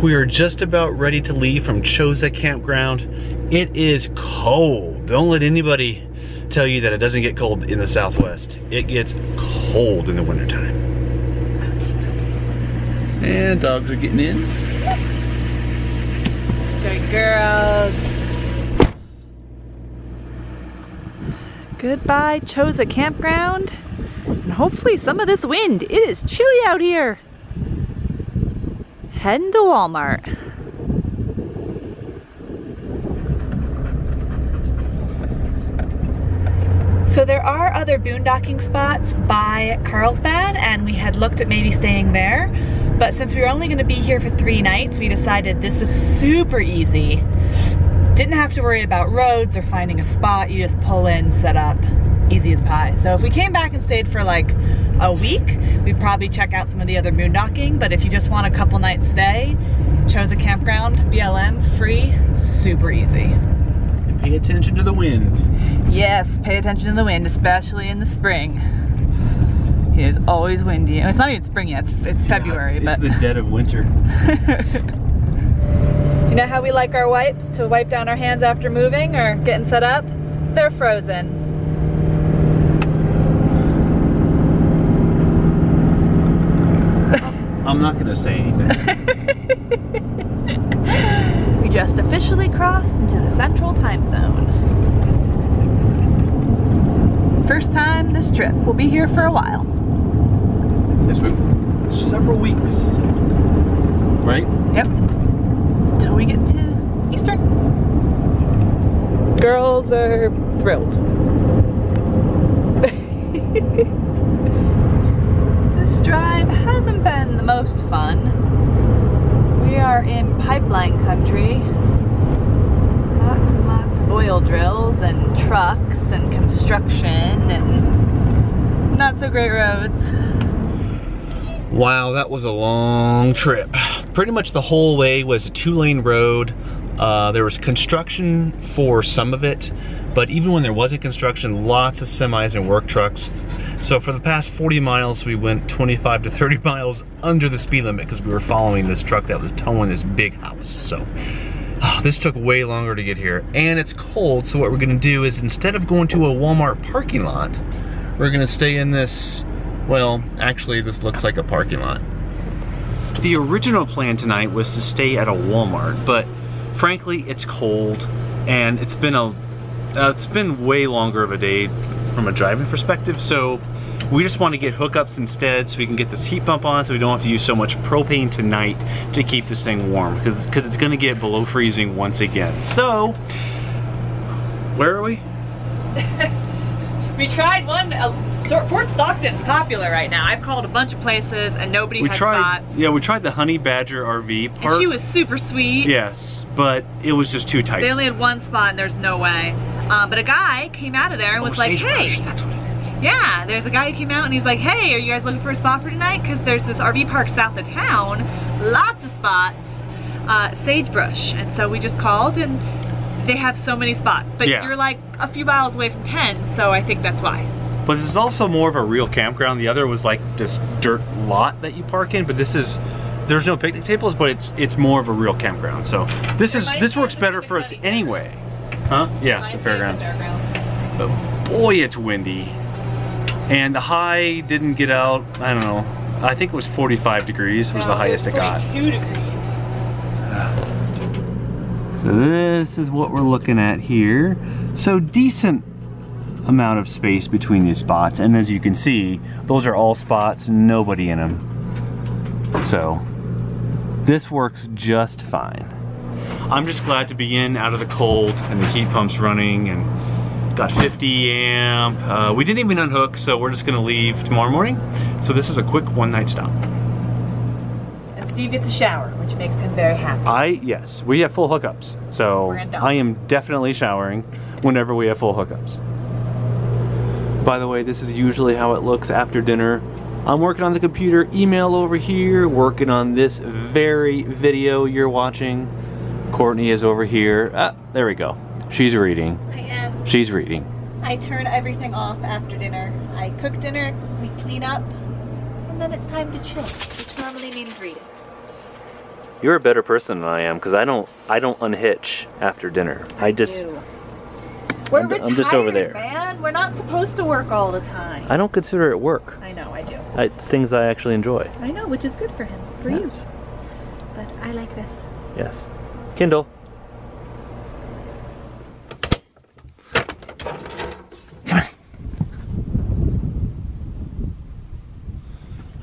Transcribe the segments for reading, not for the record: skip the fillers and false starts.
We are just about ready to leave from Chosa Campground. It is cold. Don't let anybody tell you that it doesn't get cold in the Southwest. It gets cold in the wintertime. And dogs are getting in. Good girls. Goodbye, Chosa Campground. And hopefully some of this wind. It is chilly out here. Heading to Walmart. So there are other boondocking spots by Carlsbad, and we had looked at maybe staying there. But since we were only gonna be here for 3 nights, we decided this was super easy. Didn't have to worry about roads or finding a spot. You just pull in, set up, easy as pie. So if we came back and stayed for like a week, we'd probably check out some of the other boondocking. But if you just want a couple nights stay, Chosa Campground, BLM, free, super easy. And pay attention to the wind. Yes, pay attention to the wind, especially in the spring. It is always windy. And it's not even spring yet, it's February. It's the dead of winter. You know how we like our wipes to wipe down our hands after moving or getting set up? They're frozen. I'm not gonna say anything. We just officially crossed into the Central Time Zone. First time this trip. We'll be here for a while. Yes, several weeks. Right? Yep. Until we get to Eastern. Girls are thrilled. This drive hasn't been the most fun. We are in pipeline country. Lots and lots of oil drills and trucks and construction and not so great roads. Wow, that was a long trip. Pretty much the whole way was a 2-lane road. There was construction for some of it, but even when there wasn't construction, lots of semis and work trucks. So for the past 40 miles, we went 25 to 30 miles under the speed limit because we were following this truck that was towing this big house. So this took way longer to get here, and it's cold. So what we're gonna do is, instead of going to a Walmart parking lot, we're gonna stay in this, well, actually this looks like a parking lot. The original plan tonight was to stay at a Walmart, but frankly, it's cold, and it's been way longer of a day from a driving perspective, so we just want to get hookups instead so we can get this heat pump on so we don't have to use so much propane tonight to keep this thing warm, because it's gonna get below freezing once again. So, where are we? We tried one. Fort Stockton's popular right now. I've called a bunch of places and nobody had spots. Yeah, we tried the Honey Badger RV Park. And she was super sweet. Yes, but it was just too tight. They only had one spot and there's no way. But a guy came out of there and was like, Sagebrush, hey. that's what it is. Yeah, there's a guy who came out and he's like, hey, are you guys looking for a spot for tonight? Because there's this RV park south of town, lots of spots, Sagebrush. And so we just called and they have so many spots. But you're like a few miles away from 10, so I think that's why. But this is also more of a real campground. The other was like this dirt lot that you park in, but this is, there's no picnic tables, but it's more of a real campground. So this works better for us anyway. Huh? Yeah, the fairgrounds. But boy, it's windy. And the high didn't get out, I don't know, I think it was 45 degrees was the highest it got. 42 degrees. So this is what we're looking at here. So decent amount of space between these spots, and as you can see, those are all spots, nobody in them. So this works just fine. I'm just glad to be in out of the cold, and the heat pump's running, and got 50 amp. We didn't even unhook, so we're just gonna leave tomorrow morning. So this is a quick one-night stop. And Steve gets a shower, which makes him very happy. Yes, we have full hookups, so I am definitely showering whenever we have full hookups. By the way, this is usually how it looks after dinner. I'm working on the computer, email over here, working on this very video you're watching. Courtney is over here. There we go. She's reading. I am. She's reading. I turn everything off after dinner. I cook dinner, we clean up, and then it's time to chill, which normally means reading. You're a better person than I am, because I don't unhitch after dinner. I'm just over there. Man, we're not supposed to work all the time. I don't consider it work. I know, I do. It's things I actually enjoy. I know, which is good for him, for you. But I like this. Yes. Kindle.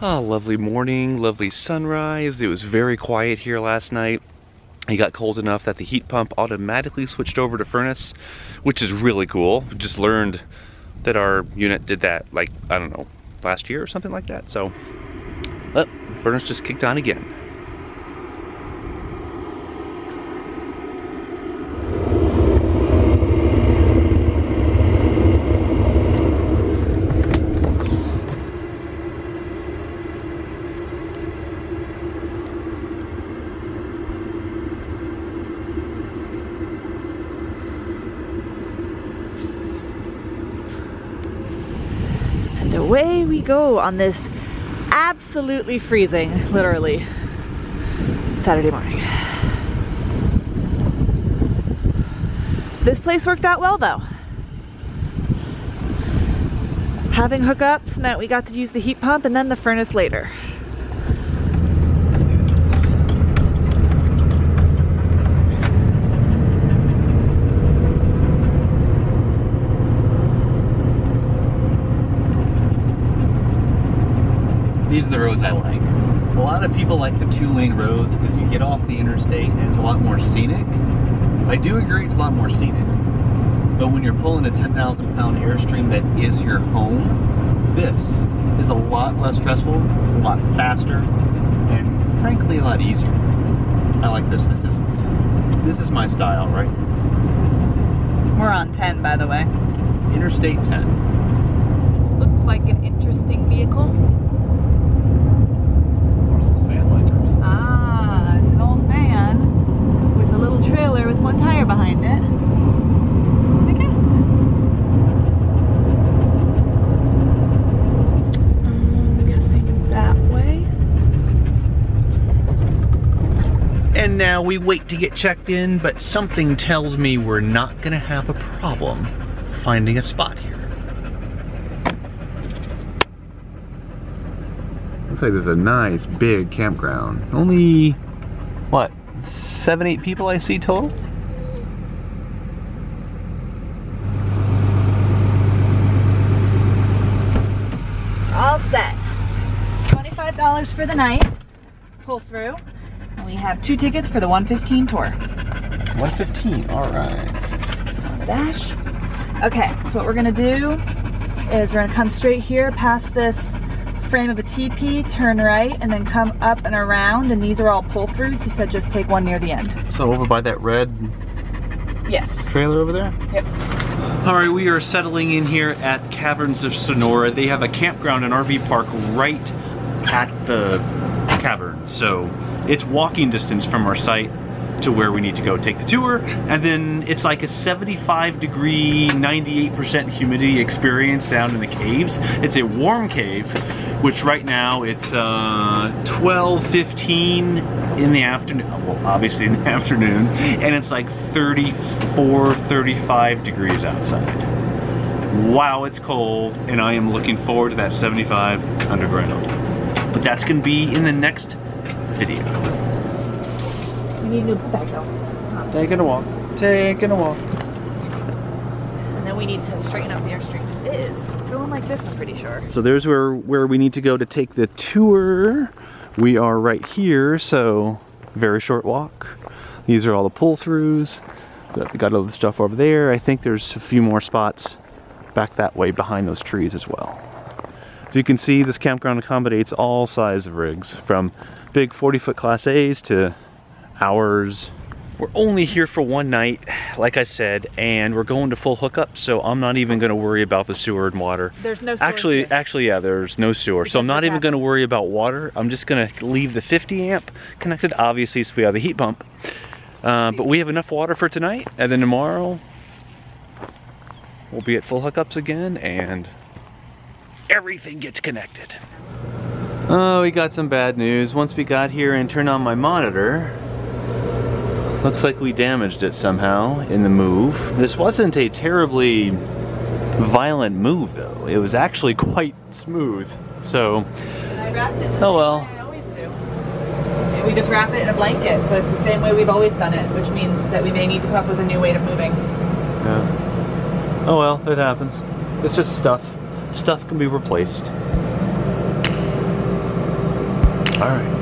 Oh, lovely morning, lovely sunrise. It was very quiet here last night. It got cold enough that the heat pump automatically switched over to furnace, which is really cool. We just learned that our unit did that, like, I don't know, last year or something like that. So, furnace just kicked on again. Away we go on this absolutely freezing, literally, Saturday morning. This place worked out well though. Having hookups meant we got to use the heat pump and then the furnace later. Let's do this. These are the roads I like. A lot of people like the 2-lane roads because you get off the interstate and it's a lot more scenic. I do agree it's a lot more scenic. But when you're pulling a 10,000-pound Airstream that is your home, this is a lot less stressful, a lot faster, and frankly a lot easier. I like this. This is my style, right? We're on 10, by the way. Interstate 10. This looks like an interesting vehicle. It's an old van with a little trailer with one tire behind it, I guess. I'm guessing that way. And now we wait to get checked in, but something tells me we're not gonna have a problem finding a spot here. Looks like there's a nice big campground. Only, what, 7-8 people I see total? All set. $25 for the night, pull through, and we have 2 tickets for the 115 tour. 115, all right. Just keep it on the dash. Okay, so what we're gonna do is we're gonna come straight here past this frame of a teepee, turn right, and then come up and around, and these are all pull-throughs. He said just take one near the end. So over by that red trailer over there? Yep. All right, we are settling in here at Caverns of Sonora. They have a campground and RV park right at the caverns. So it's walking distance from our site to where we need to go take the tour, and then it's like a 75-degree, 98% humidity experience down in the caves. It's a warm cave, which right now it's 12:15 in the afternoon, well obviously in the afternoon, and it's like 34, 35 degrees outside. Wow, it's cold, and I am looking forward to that 75 underground. But that's gonna be in the next video. We need a new put back though. Taking a walk. Taking a walk. And then we need to straighten up the Airstream. It is going like this, I'm pretty sure. So there's where we need to go to take the tour. We are right here, so very short walk. These are all the pull-throughs. Got all the stuff over there. I think there's a few more spots back that way behind those trees as well. As you can see, this campground accommodates all size of rigs, from big 40-foot Class A's to ours. We're only here for one night, like I said, and we're going to full hookup, so I'm not even going to worry about the sewer and water. There's no sewer. Actually, yeah, there's no sewer, so I'm not even going to worry about water. I'm just going to leave the 50 amp connected, obviously, so we have the heat pump. But we have enough water for tonight, and then tomorrow we'll be at full hookups again, and everything gets connected. Oh, we got some bad news. Once we got here and turned on my monitor, looks like we damaged it somehow in the move. This wasn't a terribly violent move though. It was actually quite smooth. So, I wrapped it the oh same well. way I always do. And we just wrap it in a blanket, so it's the same way we've always done it, which means that we may need to come up with a new way of moving. Yeah. Oh well, it happens. It's just stuff. Stuff can be replaced. All right.